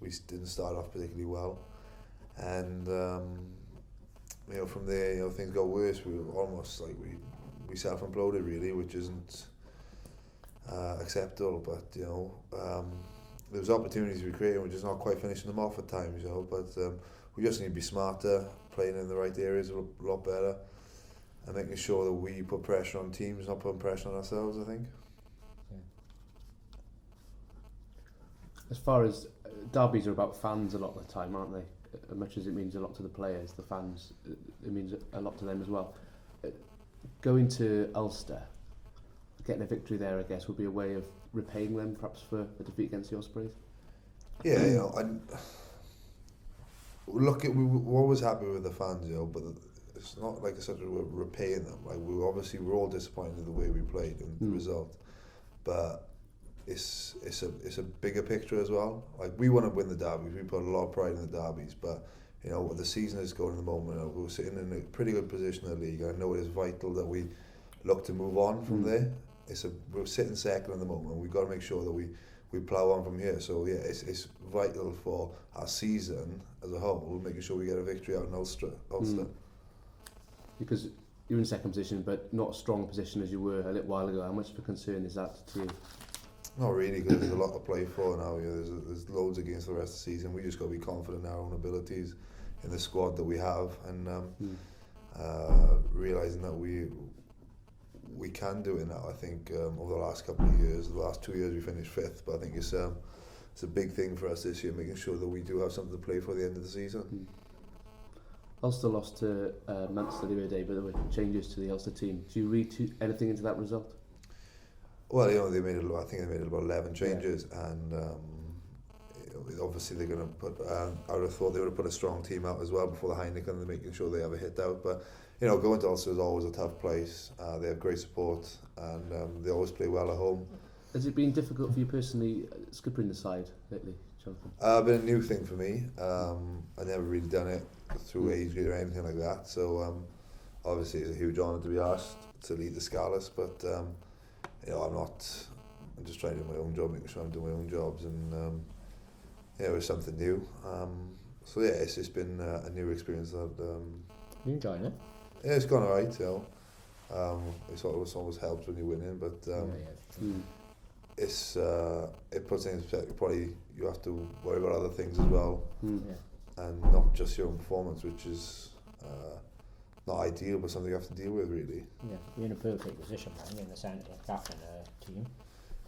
we didn't start off particularly well, and from there, things got worse. We were almost like we self-imploded really, which isn't acceptable. But there was opportunities we created, we're just not quite finishing them off at times. But we just need to be smarter, playing in the right areas a lot better, and making sure that we put pressure on teams, not putting pressure on ourselves, I think. As far as derbies are about fans a lot of the time, aren't they? As much as it means a lot to the players, the fans, it means a lot to them as well. Going to Ulster, getting a victory there, I guess, would be a way of repaying them, perhaps, for a defeat against the Ospreys. Yeah, we're always happy with the fans, but it's not like I said we're repaying them. Like we're all disappointed in the way we played and the result, but it's a bigger picture as well. Like we want to win the derbies, we put a lot of pride in the derbies, but what the season is going at the moment, we're sitting in a pretty good position in the league. I know it is vital that we look to move on from there. We're sitting second at the moment. We've got to make sure that we plough on from here. So it's vital for our season as a whole, making sure we get a victory out in Ulster. Because you're in second position, but not a strong position as you were a little while ago. How much of a concern is that to you? Not really, because there's a lot to play for now. There's loads against the rest of the season. We just got to be confident in our own abilities, in the squad that we have, and realising that we can do it now. I think over the last couple of years, the last 2 years we finished fifth, but I think it's a big thing for us this year, making sure that we do have something to play for at the end of the season. Ulster lost to Munster the other day, but there were changes to the Ulster team. Do you read anything into that result? Well, I think they made about 11 changes, and obviously they're going to put. I would have thought they would have put a strong team out as well before the Heineken, and making sure they have a hit out. But going to Ulster is always a tough place. They have great support, and they always play well at home. Has it been difficult for you personally, skippering the side lately, Jonathan? Been a new thing for me. I never really done it through age group or anything like that. So obviously it's a huge honour to be asked to lead the Scarlets, but I'm just trying to do my own job, making sure I'm doing my own jobs, and it was something new. So yeah, it's just been a new experience. That you enjoying it? Yeah, it's gone alright. It's always helps when you're winning, but it puts things in perspective. Probably you have to worry about other things as well, and not just your own performance, which is not ideal, but something you have to deal with, really. Yeah, you're in a perfect position, man. You're in the centre, captain a team.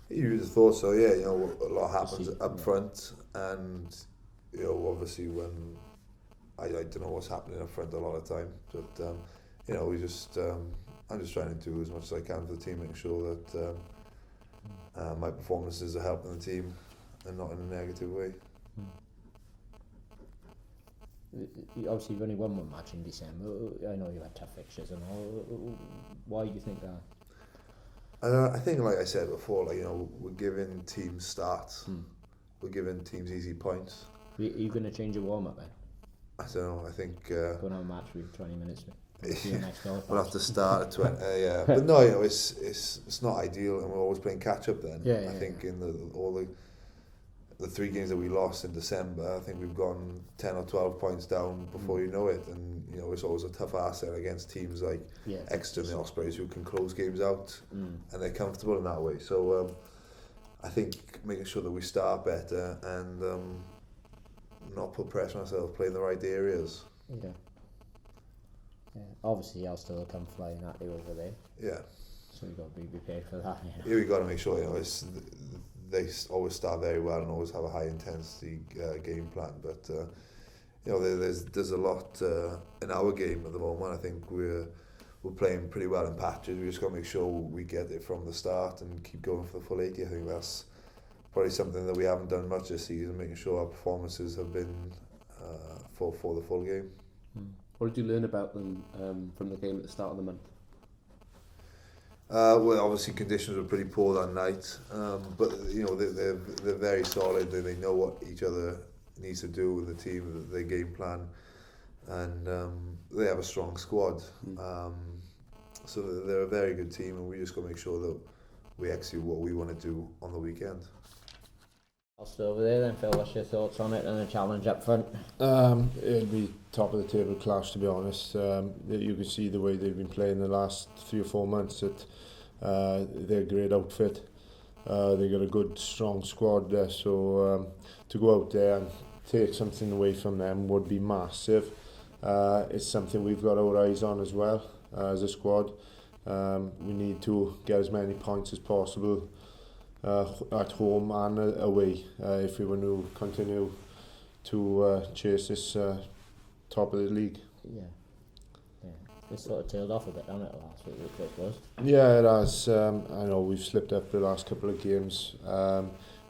You would have thought so, yeah. A lot happens up front, and obviously when I don't know what's happening up front a lot of time, but I'm just trying to do as much as I can for the team, making sure that my performances are helping the team and not in a negative way. Obviously you've only won one match in December. I know you had tough fixtures and all. Why do you think that? I think, like I said before, we're giving teams starts. We're giving teams easy points. Are you going to change your warm-up then? I don't know, I think go and have a match with 20 minutes we'll have to start at 20 but no, it's not ideal, and we're always playing catch up then. I think in the 3 games that we lost in December, I think we've gone 10 or 12 points down before you know it, and it's always a tough asset against teams like Exeter and the Ospreys, who can close games out, and they're comfortable in that way. So I think making sure that we start better and not put pressure on ourselves, play in the right areas. Obviously Ulster will come flying at you over there. Yeah. So you've got to be prepared for that. Yeah, we've got to make sure they always start very well and always have a high intensity game plan. But there's a lot in our game at the moment. I think we're playing pretty well in patches. We just got to make sure we get it from the start and keep going for the full 80. I think that's probably something that we haven't done much this season, making sure our performances have been for the full game. What did you learn about them from the game at the start of the month? Well, obviously conditions were pretty poor that night, but they're very solid. They know what each other needs to do with the team, their game plan, and they have a strong squad. So they're a very good team, and we just got to make sure that we execute what we want to do on the weekend. Ulster over there then, Phil, what's your thoughts on it and the challenge up front? It'll be top of the table clash, to be honest. You can see the way they've been playing the last 3 or 4 months that they're a great outfit. They got a good strong squad there, so to go out there and take something away from them would be massive. It's something we've got our eyes on as well as a squad. We need to get as many points as possible at home and away if we want to continue to chase this top of the league. Yeah. It's sort of tailed off a bit, hasn't it, last week, the Chris was? Yeah, it has. I know we've slipped up the last couple of games.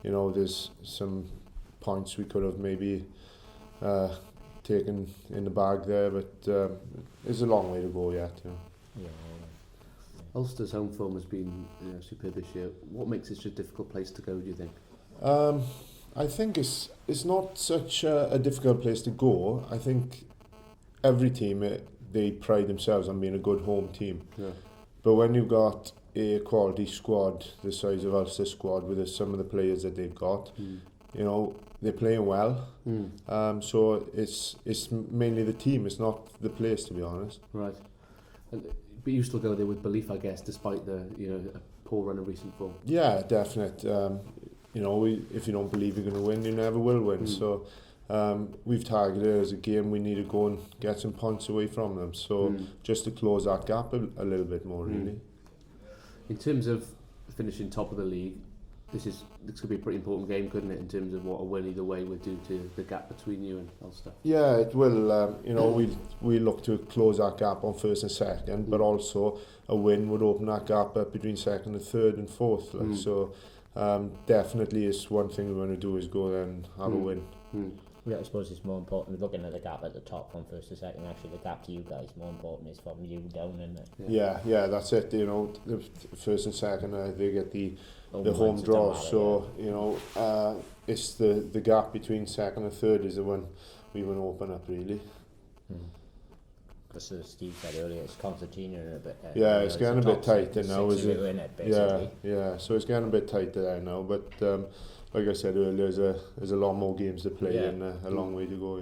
There's some points we could have maybe taken in the bag there, but there's a long way to go yet. Yeah. Ulster's home form has been superb this year. What makes it such a difficult place to go, do you think? I think it's not such a difficult place to go. I think every team, they pride themselves on being a good home team. Yeah. But when you've got a quality squad the size of Ulster's squad with some of the players that they've got, they're playing well. So it's mainly the team, it's not the place, to be honest. Right. But you still go there with belief, I guess, despite the a poor run of recent form. Yeah, definite. If you don't believe you're going to win, you never will win. So we've targeted it as a game. We need to go and get some points away from them. So just to close that gap a little bit more, really. In terms of finishing top of the league, this could be a pretty important game, couldn't it? In terms of what a win either way would do to the gap between you and Ulster. Yeah, it will. We look to close that gap on first and second, but also a win would open that gap up between second and third and fourth. So definitely, is one thing we want to do is go there and have a win. Yeah, I suppose it's more important looking at the gap at the top from first to second. Actually, the gap to you guys more important is from you down, isn't it? Yeah, that's it. The first and second, they get the home draw. So it's the gap between second and third is the one we want to open up, really. Because as Steve said earlier, it's Constantine in a bit. It's getting a bit tighter now, is it? Basically. Yeah. So it's getting a bit tighter there now, but like I said earlier, there's a lot more games to play and a long way to go.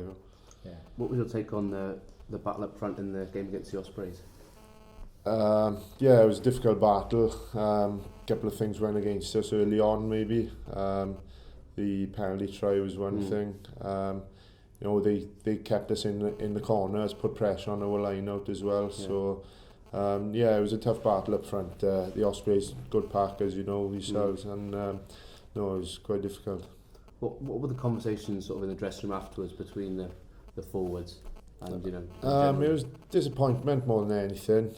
Yeah. What was your take on the battle up front in the game against the Ospreys? It was a difficult battle. Couple of things went against us early on, maybe. The penalty try was one thing. They kept us in the corners, put pressure on our line out as well. Yeah. So it was a tough battle up front. The Ospreys, good pack, as you know yourselves, and it was quite difficult. What were the conversations sort of in the dressing room afterwards between the forwards and it was disappointment more than anything.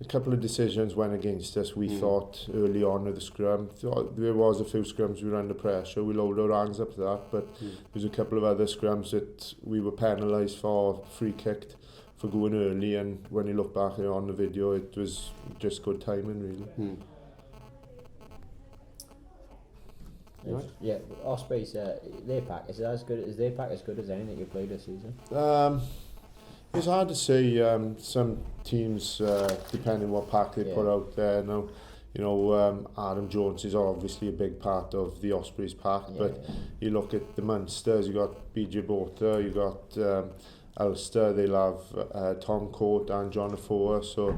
A couple of decisions went against us. We thought early on of the scrum. There was a few scrums we were under pressure. We lowered our hands up to that, but there was a couple of other scrums that we were penalised for, free kicked for going early, and when you look back on the video, it was just good timing, really. Right. Yeah, Ospreys, their pack is as good as any that you played this season. It's hard to say. Some teams, depending what pack they put out there now, Adam Jones is obviously a big part of the Ospreys pack, but you look at the Munsters, you got BJ Botha, you got Ulster, they'll have Tom Court and John Afoa, so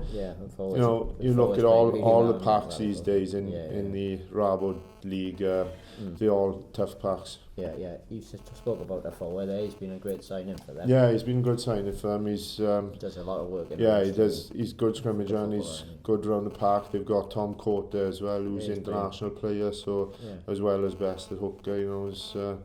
you look at all the packs these days in the Rabo League, they're all tough packs. You spoke about Afoa there. He's been a great signing for them. Yeah, he's been a good signing for them. He's he does a lot of work. He does. He's good scrimmager and he's good around the park. They've got Tom Court there as well, who's an international player, so as well as best at hooker, they're